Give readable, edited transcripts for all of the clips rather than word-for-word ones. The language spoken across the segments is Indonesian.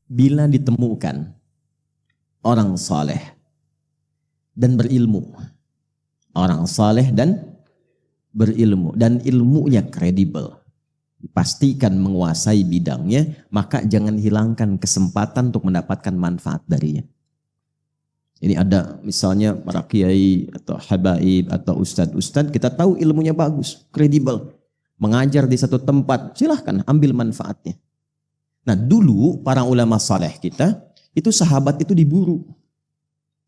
bila ditemukan orang saleh dan berilmu, orang saleh dan berilmu, dan ilmunya kredibel, dipastikan menguasai bidangnya, maka jangan hilangkan kesempatan untuk mendapatkan manfaat darinya. Ini ada misalnya para kiai atau habaib atau ustadz-ustadz, kita tahu ilmunya bagus, kredibel, mengajar di satu tempat, silahkan ambil manfaatnya. Nah dulu para ulama saleh kita, itu sahabat itu diburu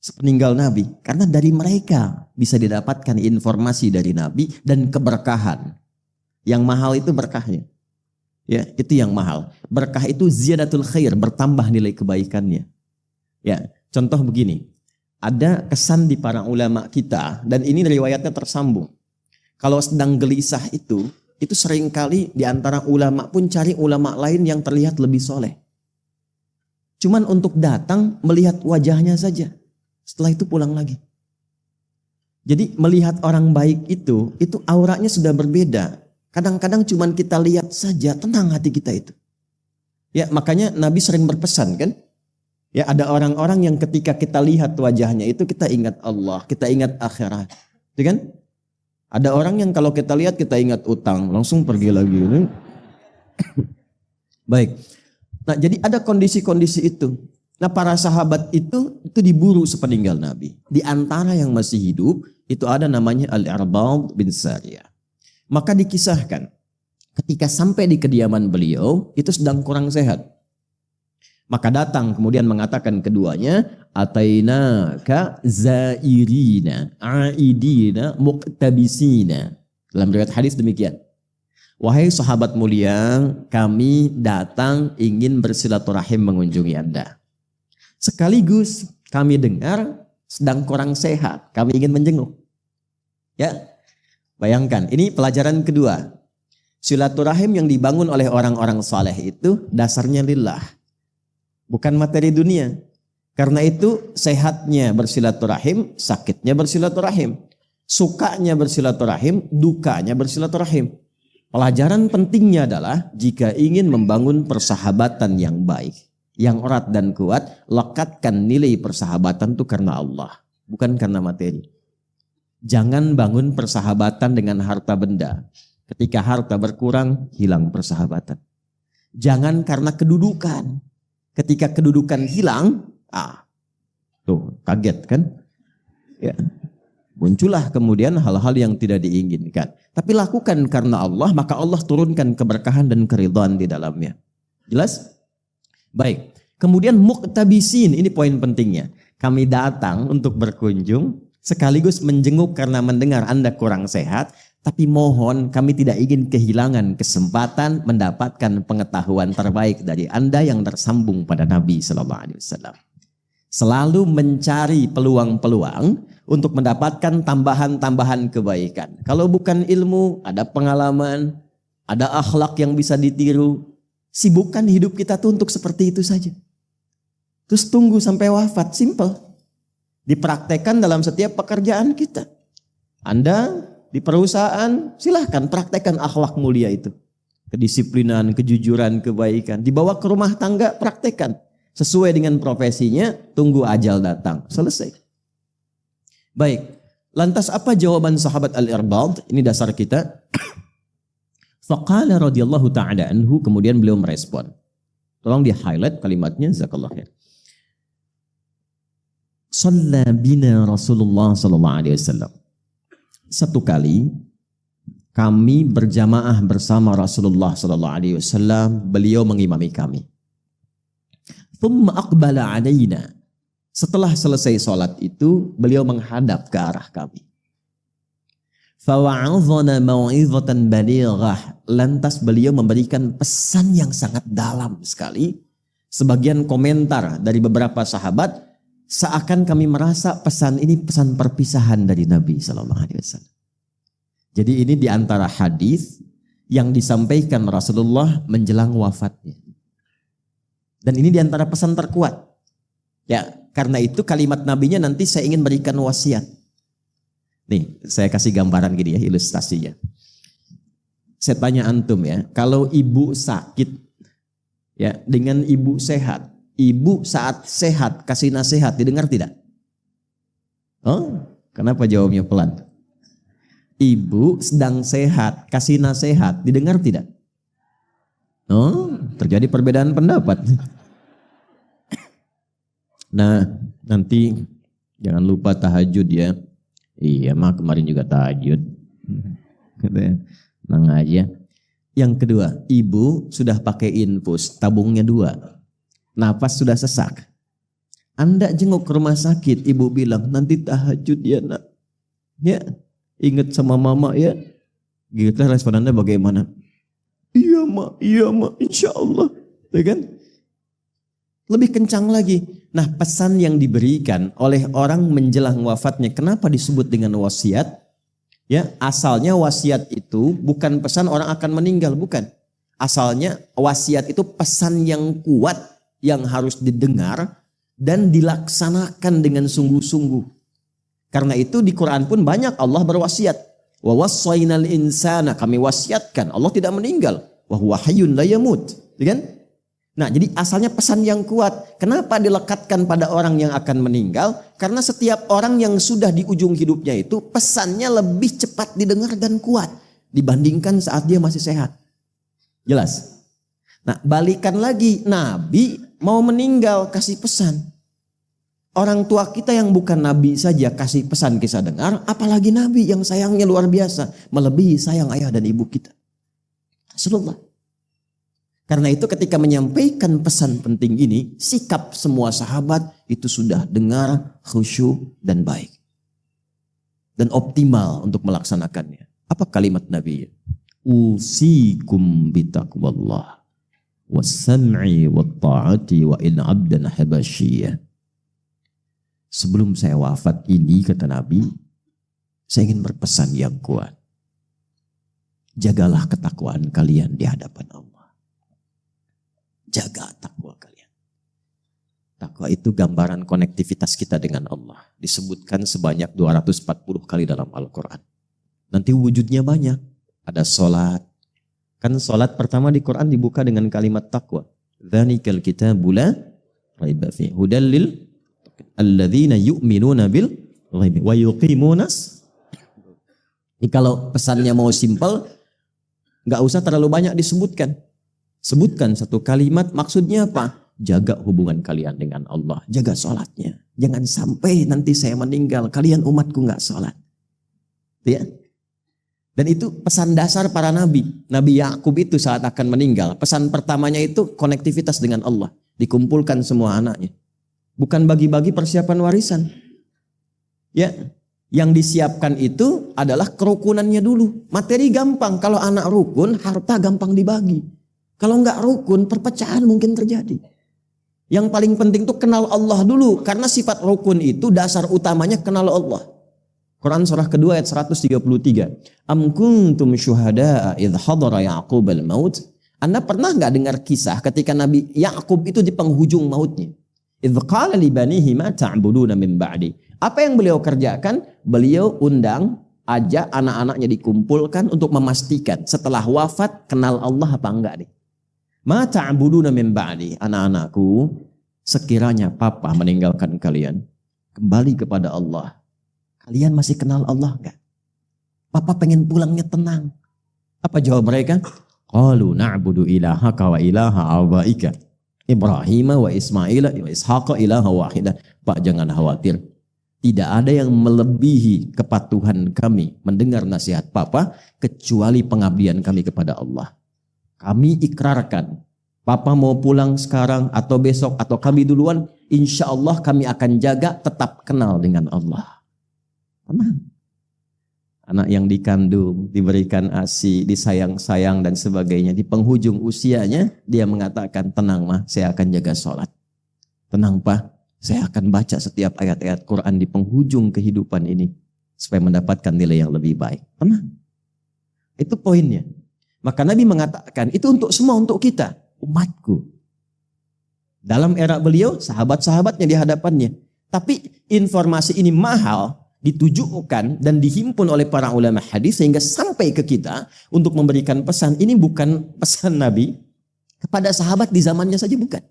sepeninggal Nabi, karena dari mereka bisa didapatkan informasi dari Nabi dan keberkahan. Yang mahal itu berkahnya. Ya, itu yang mahal. Berkah itu ziyadatul khair, bertambah nilai kebaikannya. Ya, contoh begini. Ada kesan di para ulama kita, dan ini riwayatnya tersambung. Kalau sedang gelisah itu seringkali di antara ulama pun cari ulama lain yang terlihat lebih soleh. Cuman untuk datang melihat wajahnya saja. Setelah itu pulang lagi. Jadi melihat orang baik itu auranya sudah berbeda. Kadang-kadang cuman kita lihat saja, tenang hati kita itu. Ya, makanya Nabi sering berpesan kan? Ya, ada orang-orang yang ketika kita lihat wajahnya itu kita ingat Allah, kita ingat akhirat. Itu kan? Ada orang yang kalau kita lihat kita ingat utang, langsung pergi lagi. Baik. Nah, jadi ada kondisi-kondisi itu. Nah, para sahabat itu diburu sepeninggal Nabi. Di antara yang masih hidup itu ada namanya Al-Irbad bin Sariyah. Maka dikisahkan ketika sampai di kediaman beliau itu sedang kurang sehat. Maka datang kemudian mengatakan keduanya, atainaka zairina aidina muqtabisina. Dalam riwayat hadis demikian. Wahai sahabat mulia, kami datang ingin bersilaturahim mengunjungi Anda. Sekaligus kami dengar sedang kurang sehat, kami ingin menjenguk. Ya, bayangkan, ini pelajaran kedua. Silaturahim yang dibangun oleh orang-orang saleh itu dasarnya lillah, bukan materi dunia. Karena itu sehatnya bersilaturahim, sakitnya bersilaturahim, sukanya bersilaturahim, dukanya bersilaturahim. Pelajaran pentingnya adalah jika ingin membangun persahabatan yang baik, yang erat dan kuat, lekatkan nilai persahabatan itu karena Allah, bukan karena materi. Jangan bangun persahabatan dengan harta benda. Ketika harta berkurang, hilang persahabatan. Jangan karena kedudukan. Ketika kedudukan hilang, tuh kaget kan? Ya. Muncullah kemudian hal-hal yang tidak diinginkan. Tapi lakukan karena Allah, maka Allah turunkan keberkahan dan keridhaan di dalamnya. Jelas? Baik. Kemudian muqtabisin, ini poin pentingnya. Kami datang untuk berkunjung, sekaligus menjenguk karena mendengar Anda kurang sehat, tapi mohon kami tidak ingin kehilangan kesempatan mendapatkan pengetahuan terbaik dari Anda yang tersambung pada Nabi SAW. Selalu mencari peluang-peluang untuk mendapatkan tambahan-tambahan kebaikan. Kalau bukan ilmu, ada pengalaman, ada akhlak yang bisa ditiru. Sibukkan hidup kita tuh untuk seperti itu saja. Terus tunggu sampai wafat, simple. Dipraktekkan dalam setiap pekerjaan kita. Anda di perusahaan, silahkan praktekkan akhlak mulia itu. Kedisiplinan, kejujuran, kebaikan. Dibawa ke rumah tangga, praktekkan. Sesuai dengan profesinya, tunggu ajal datang. Selesai. Baik, lantas apa jawaban sahabat Al-Irbad? Ini dasar kita. Faqala radhiyallahu ta'ala anhu, kemudian beliau merespon. Tolong di highlight kalimatnya, jazakallahu khair. Shalla bina Rasulullah sallallahu alaihi wasallam. Satu kali kami berjamaah bersama Rasulullah sallallahu alaihi wasallam, beliau mengimami kami. Thumma aqbala alaina. Setelah selesai salat itu, beliau menghadap ke arah kami. Fawa'adhana mau'izatan balighah. Lantas beliau memberikan pesan yang sangat dalam sekali. Sebagian komentar dari beberapa sahabat, seakan kami merasa pesan ini pesan perpisahan dari Nabi SAW. Jadi ini diantara hadis yang disampaikan Rasulullah menjelang wafatnya. Dan ini diantara pesan terkuat. Ya, karena itu kalimat nabinya nanti saya ingin berikan wasiat. Nih, saya kasih gambaran gini ya, ilustrasinya. Saya tanya antum ya, kalau ibu sakit ya dengan ibu sehat, Ibu saat sehat kasih nasihat didengar tidak? Oh, kenapa jawabnya pelan? Ibu sedang sehat kasih nasihat didengar tidak? Oh, terjadi perbedaan pendapat. Nah, nanti jangan lupa tahajud ya. Iya, mah kemarin juga tahajud. Tenang aja. Yang kedua, ibu sudah pakai infus, tabungnya 2. Nafas sudah sesak. Anda jenguk ke rumah sakit, ibu bilang, nanti tahajud ya nak. Ya, ingat sama mama ya. Gitu respon Anda bagaimana? Iya mak, insya Allah. Ya kan? Lebih kencang lagi. Nah, pesan yang diberikan oleh orang menjelang wafatnya, kenapa disebut dengan wasiat? Ya, asalnya wasiat itu bukan pesan orang akan meninggal, bukan. Asalnya wasiat itu pesan yang kuat yang harus didengar dan dilaksanakan dengan sungguh-sungguh. Karena itu di Quran pun banyak Allah berwasiat. Wa wassaynal insana, kami wasiatkan. Allah tidak meninggal. Wa huwa hayyun la yamut. Ya kan? Nah, jadi asalnya pesan yang kuat. Kenapa dilekatkan pada orang yang akan meninggal? Karena setiap orang yang sudah di ujung hidupnya itu pesannya lebih cepat didengar dan kuat dibandingkan saat dia masih sehat. Jelas? Nah, balikan lagi, Nabi mau meninggal kasih pesan. Orang tua kita yang bukan Nabi saja kasih pesan kita dengar, apalagi Nabi yang sayangnya luar biasa, melebihi sayang ayah dan ibu kita. Rasulullah. Karena itu ketika menyampaikan pesan penting ini, sikap semua sahabat itu sudah dengar, khusyuk dan baik. Dan optimal untuk melaksanakannya. Apa kalimat Nabi? Usikum bitaqwallah was-sam'i wat-ta'ati wa in 'abdan habasyiyah. Sebelum saya wafat ini, kata Nabi, saya ingin berpesan yang kuat. Jagalah ketakwaan kalian di hadapan Allah. Jaga takwa kalian. Takwa itu gambaran konektivitas kita dengan Allah. Disebutkan sebanyak 240 kali dalam Al-Quran. Nanti wujudnya banyak. Ada sholat. Kan sholat pertama di Quran dibuka dengan kalimat takwa. Dzalikal kitabu la raiba fihi hudal lil alladzina yu'minuna bil ghaibi wa yuqimunas. Ini kalau pesannya mau simpel, nggak usah terlalu banyak disebutkan. Sebutkan satu kalimat, maksudnya apa? Jaga hubungan kalian dengan Allah. Jaga sholatnya. Jangan sampai nanti saya meninggal, kalian umatku nggak sholat. Ya. Dan itu pesan dasar para nabi. Nabi Yakub itu saat akan meninggal, pesan pertamanya itu konektivitas dengan Allah. Dikumpulkan semua anaknya. Bukan bagi-bagi persiapan warisan. Ya, yang disiapkan itu adalah kerukunannya dulu. Materi gampang, kalau anak rukun, harta gampang dibagi. Kalau enggak rukun, perpecahan mungkin terjadi. Yang paling penting itu kenal Allah dulu. Karena sifat rukun itu dasar utamanya kenal Allah. Quran surah kedua ayat 133. Am kuntum syuhada'a idh hadara Ya'qub al-maut. Anda pernah enggak dengar kisah ketika Nabi Ya'qub itu di penghujung mautnya? Idh qala li banihi ma ta'buduna min ba'di. Apa yang beliau kerjakan? Beliau undang, ajak anak-anaknya dikumpulkan untuk memastikan setelah wafat kenal Allah apa enggak nih. Ma ta'buduna min ba'di, anak-anakku, sekiranya papa meninggalkan kalian, kembali kepada Allah. Kalian masih kenal Allah enggak? Papa pengen pulangnya tenang. Apa jawab mereka? Qalu na'budu ilahaka wa ilaha abaika Ibrahim wa Ismail wa Ishaq ilaha wahidah. Pak, jangan khawatir. Tidak ada yang melebihi kepatuhan kami mendengar nasihat papa kecuali pengabdian kami kepada Allah. Kami ikrarkan, papa mau pulang sekarang atau besok atau kami duluan, insya Allah kami akan jaga tetap kenal dengan Allah. Tenang. Anak yang dikandung, diberikan ASI, disayang-sayang dan sebagainya. Di penghujung usianya, dia mengatakan, tenang mah, saya akan jaga sholat. Tenang pak, saya akan baca setiap ayat-ayat Quran di penghujung kehidupan ini. Supaya mendapatkan nilai yang lebih baik. Tenang. Itu poinnya. Maka Nabi mengatakan, itu untuk semua, untuk kita, umatku. Dalam era beliau, sahabat-sahabatnya di hadapannya. Tapi informasi ini mahal, ditujukan dan dihimpun oleh para ulama hadis sehingga sampai ke kita untuk memberikan pesan. Ini bukan pesan Nabi kepada sahabat di zamannya saja, bukan.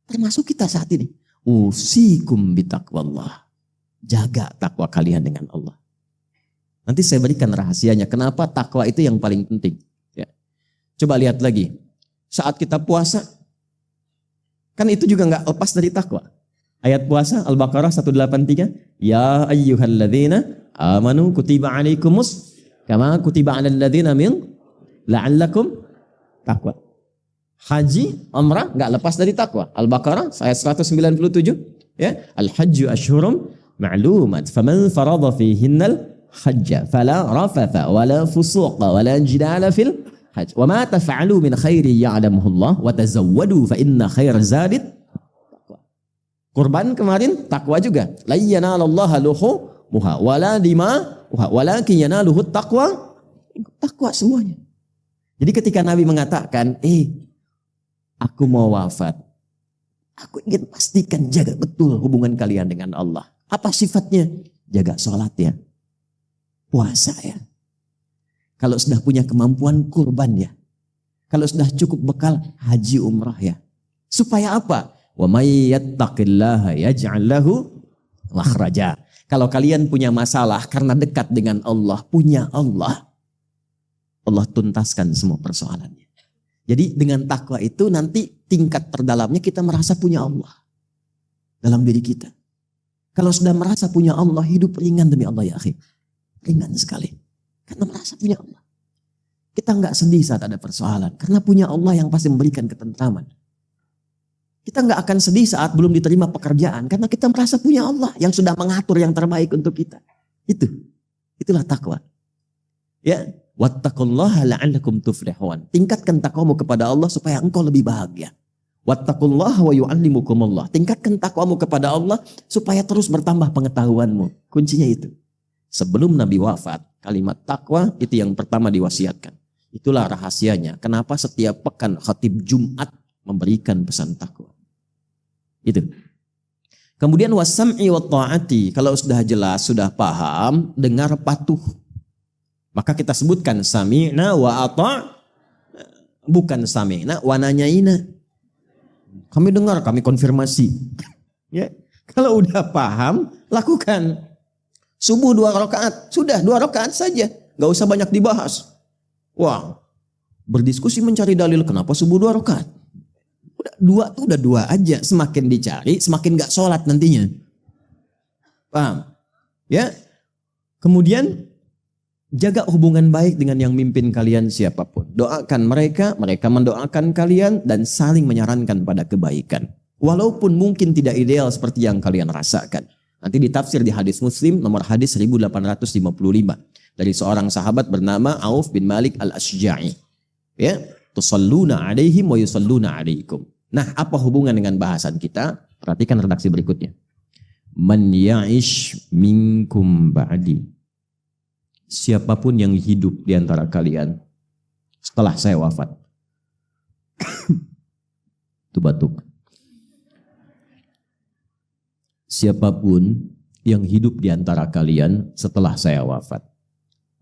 Termasuk kita saat ini. Usikum bitaqwallah. Jaga takwa kalian dengan Allah. Nanti saya berikan rahasianya. Kenapa takwa itu yang paling penting. Ya. Coba lihat lagi. Saat kita puasa, kan itu juga nggak lepas dari takwa. Ayat puasa Al-Baqarah 183. Ya ayyuhalladzina amanu kutiba alaikumus kama kutiba alal ladzina min la'allakum takwa. Haji, umrah nggak lepas dari takwa. Al-Baqarah ayat 197. Ya, al-hajju ashhurum ma'lumat. Faman farada fihinnal hajja fala rafatha wala fusuqa wala jidala fil hajj. Wa ma taf'alu min khairi ya'lamuhu Allah wa tazawwadu fa inna khairaz zadit taqwa. Kurban kemarin takwa juga. La yanalallaha luhumuha wala dima'uha walakin yanaluhu taqwa. Takwa semuanya. Jadi ketika Nabi mengatakan, aku mau wafat. Aku ingin pastikan jaga betul hubungan kalian dengan Allah. Apa sifatnya? Jaga sholat ya. Puasa ya. Kalau sudah punya kemampuan kurban ya. Kalau sudah cukup bekal haji umrah ya. Supaya apa? Wa may yattaqillaha yaj'al lahu makhraja. Kalau kalian punya masalah karena dekat dengan Allah, punya Allah, Allah tuntaskan semua persoalannya. Jadi dengan takwa itu nanti tingkat terdalamnya kita merasa punya Allah dalam diri kita. Kalau sudah merasa punya Allah, hidup ringan demi Allah ya akhi. Ringan sekali. Karena merasa punya Allah. Kita nggak sedih saat ada persoalan. Karena punya Allah yang pasti memberikan ketentraman. Kita nggak akan sedih saat belum diterima pekerjaan. Karena kita merasa punya Allah yang sudah mengatur yang terbaik untuk kita. Itulah takwa. Ya. Wattaqullaha la'allakum tuflihun. Tingkatkan takwamu kepada Allah supaya engkau lebih bahagia. Wattaqullaha wa yu'allimukumullah. Tingkatkan takwamu kepada Allah supaya terus bertambah pengetahuanmu. Kuncinya itu. Sebelum Nabi wafat, kalimat takwa itu yang pertama diwasiatkan. Itulah rahasianya. Kenapa setiap pekan khatib Jumat memberikan pesan takwa. Itu. Kemudian wasam'i wa ta'ati. Kalau sudah jelas, sudah paham, dengar patuh. Maka kita sebutkan sami'na wa ata'. Bukan sami'na wa nanyaina. Kami dengar, kami konfirmasi. Ya. Kalau udah paham, lakukan. Subuh 2 rakaat, sudah 2 rakaat saja, gak usah banyak dibahas. Wah, berdiskusi mencari dalil kenapa subuh 2 rakaat. Udah 2 aja, semakin dicari, semakin gak sholat nantinya. Paham? Ya. Kemudian jaga hubungan baik dengan yang mimpin kalian siapapun. Doakan mereka, mereka mendoakan kalian dan saling menyarankan pada kebaikan. Walaupun mungkin tidak ideal seperti yang kalian rasakan. Nanti ditafsir di hadis Muslim nomor hadis 1855 dari seorang sahabat bernama Auf bin Malik al-Ashja'i. Ya, tusalluna alaihim wa yusalluna alaikum. Nah, apa hubungan dengan bahasan kita? Perhatikan redaksi berikutnya. Man ya'ish minkum ba'di. Siapapun yang hidup di antara kalian setelah saya wafat. Itu batuk. Siapapun yang hidup di antara kalian setelah saya wafat.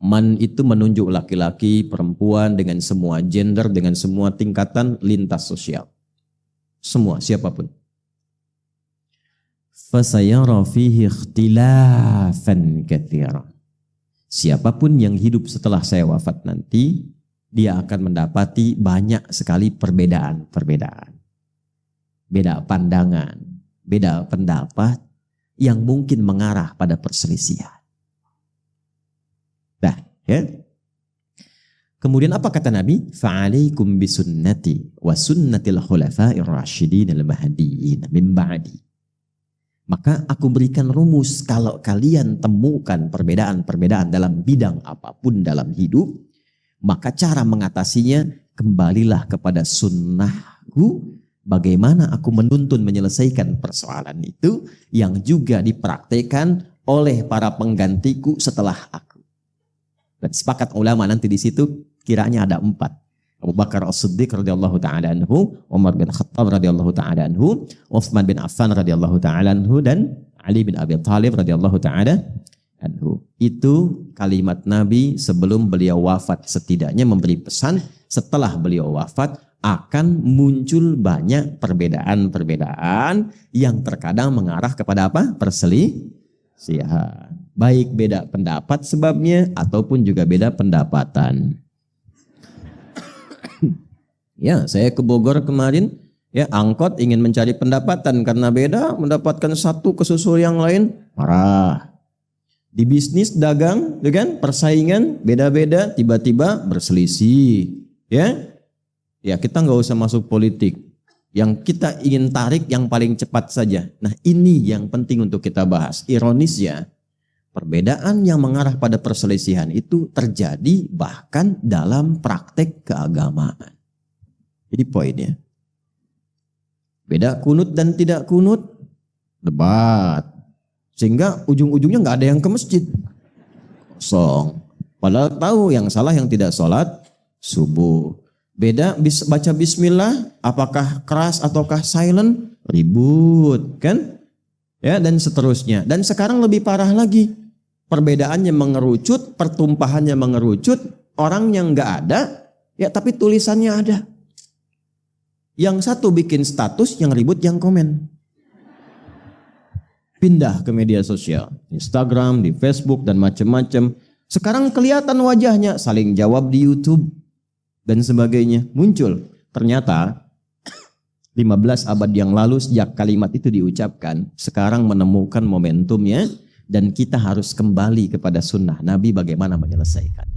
Man itu menunjuk laki-laki, perempuan dengan semua gender, dengan semua tingkatan lintas sosial. Semua, siapapun. Fasayara fihi ikhtilafan katsira. Siapapun yang hidup setelah saya wafat nanti, dia akan mendapati banyak sekali perbedaan-perbedaan. Beda pandangan, beda pendapat yang mungkin mengarah pada perselisihan. Nah, ya. Kemudian apa kata Nabi? Fa'alaikum bisunnati wa sunnatil khulafa'ir rasyidin al-mahdiyyin min ba'di. Maka aku berikan rumus kalau kalian temukan perbedaan-perbedaan dalam bidang apapun dalam hidup, maka cara mengatasinya kembalilah kepada sunnahku. Bagaimana aku menuntun menyelesaikan persoalan itu yang juga dipraktekkan oleh para penggantiku setelah aku. Dan sepakat ulama nanti di situ kiranya ada 4. Abu Bakar As-Siddiq radhiyallahu taala anhu, Umar bin Khattab radhiyallahu taala anhu, Utsman bin Affan radhiyallahu taala anhu dan Ali bin Abi Thalib radhiyallahu taala anhu. Itu kalimat Nabi sebelum beliau wafat, setidaknya memberi pesan setelah beliau wafat akan muncul banyak perbedaan-perbedaan yang terkadang mengarah kepada apa? Perselisihan. Baik beda pendapat sebabnya ataupun juga beda pendapatan. Ya, saya ke Bogor kemarin, ya angkot ingin mencari pendapatan karena beda, mendapatkan satu kesusul yang lain, marah. Di bisnis dagang, kan persaingan beda-beda, tiba-tiba berselisih, ya. Ya kita nggak usah masuk politik. Yang kita ingin tarik yang paling cepat saja. Nah ini yang penting untuk kita bahas. Ironisnya, perbedaan yang mengarah pada perselisihan itu terjadi bahkan dalam praktek keagamaan. Jadi poinnya, beda kunut dan tidak kunut, debat. Sehingga ujung-ujungnya nggak ada yang ke masjid. Kosong. Padahal tahu yang salah yang tidak sholat subuh. Beda baca bismillah, apakah keras ataukah silent, ribut kan? Ya dan seterusnya. Dan sekarang lebih parah lagi. Perbedaannya mengerucut, pertumpahannya mengerucut, orang yang nggak ada, ya tapi tulisannya ada. Yang satu bikin status, yang ribut yang komen. Pindah ke media sosial, Instagram, di Facebook dan macam-macam. Sekarang kelihatan wajahnya, saling jawab di YouTube dan sebagainya. Muncul. Ternyata 15 abad yang lalu sejak kalimat itu diucapkan, sekarang menemukan momentumnya dan kita harus kembali kepada sunnah Nabi bagaimana menyelesaikan.